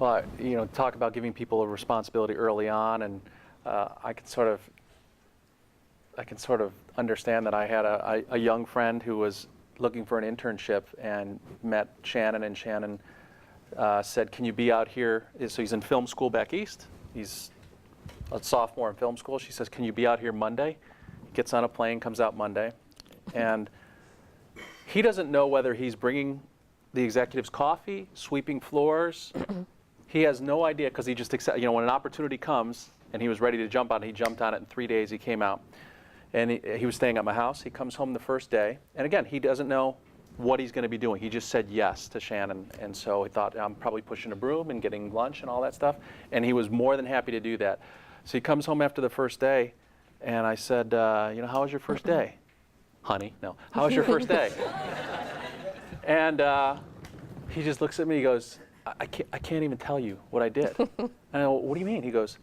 Well, talk about giving people a responsibility early on, and I can sort of understand that. I had a young friend who was looking for an internship and met Shannon, and Shannon said, "Can you be out here?" So he's in film school back east. He's a sophomore in film school. She says, "Can you be out here Monday?" Gets on a plane, comes out Monday, and he doesn't know whether he's bringing the executives coffee, sweeping floors. He has no idea, because he just accepts. When an opportunity comes, and he was ready to jump on it, he jumped on it. In 3 days, he came out, and he was staying at my house. He comes home the first day, and again, he doesn't know what he's going to be doing. He just said yes to Shannon, and so he thought, I'm probably pushing a broom and getting lunch and all that stuff, and he was more than happy to do that. So he comes home after the first day, and I said, how was your first day? Honey, no. How was your first day? And he just looks at me, he goes, I can't even tell you what I did. And I go, what do you mean? He goes,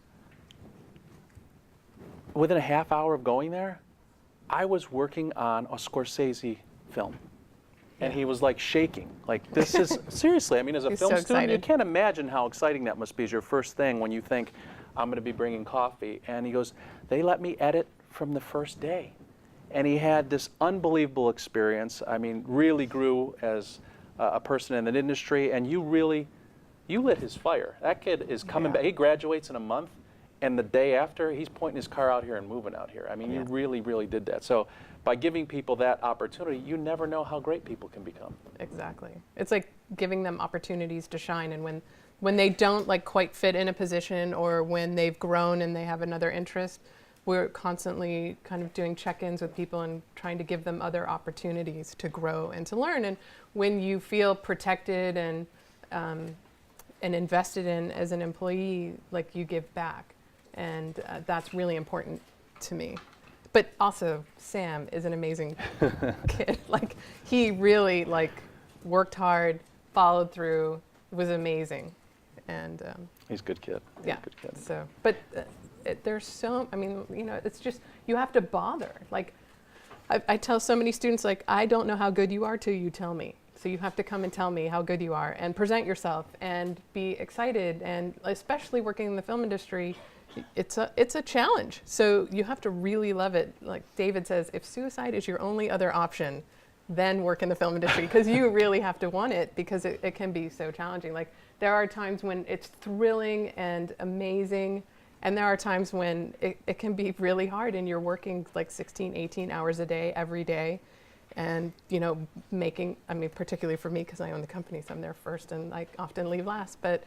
within a half hour of going there, I was working on a Scorsese film. And he was like shaking. Like, this is, seriously, I mean, as a film student, you can't imagine how exciting that must be as your first thing when you think, I'm going to be bringing coffee. And he goes, they let me edit from the first day. And he had this unbelievable experience. I mean, really grew as a person in the industry. And you lit his fire. That kid is coming back. He graduates in a month. And the day after, he's pointing his car out here and moving out here. I mean, you really, really did that. So by giving people that opportunity, you never know how great people can become. Exactly. It's like giving them opportunities to shine. And when they don't quite fit in a position, or when they've grown and they have another interest, we're constantly kind of doing check-ins with people and trying to give them other opportunities to grow and to learn. And when you feel protected and invested in as an employee, you give back. And that's really important to me. But also, Sam is an amazing kid. He really worked hard, followed through, was amazing. And he's a good kid. Yeah. Good kid. So, but there's it's just, you have to bother. I tell so many students, I don't know how good you are till you tell me. So you have to come and tell me how good you are, and present yourself and be excited. And especially working in the film industry, it's a challenge. So you have to really love it. Like David says, if suicide is your only other option, then work in the film industry, because you really have to want it, because it can be so challenging. There are times when it's thrilling and amazing, and there are times when it can be really hard, and you're working 16, 18 hours a day, every day. And, particularly for me, because I own the company, so I'm there first and I often leave last. But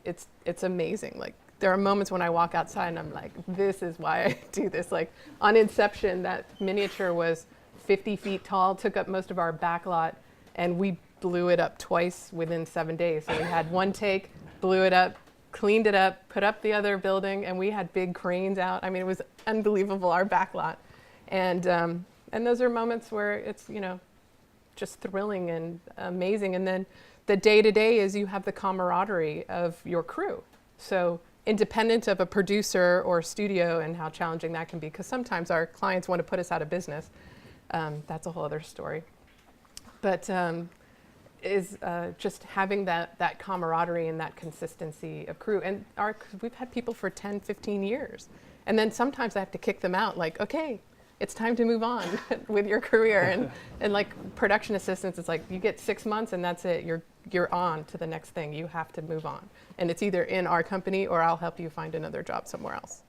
it's amazing. There are moments when I walk outside and I'm like, this is why I do this. On Inception, that miniature was 50 feet tall, took up most of our back lot, and we blew it up twice within 7 days. So we had one take, blew it up, cleaned it up, put up the other building, and we had big cranes out. I mean, it was unbelievable, our back lot. And those are moments where it's, just thrilling and amazing. And then the day-to-day is you have the camaraderie of your crew. So independent of a producer or studio and how challenging that can be, because sometimes our clients want to put us out of business. That's a whole other story. But is just having that camaraderie and that consistency of crew. And we've had people for 10, 15 years. And then sometimes I have to kick them out, okay, it's time to move on with your career. And production assistants, it's you get 6 months and that's it. You're on to the next thing. You have to move on. And it's either in our company or I'll help you find another job somewhere else.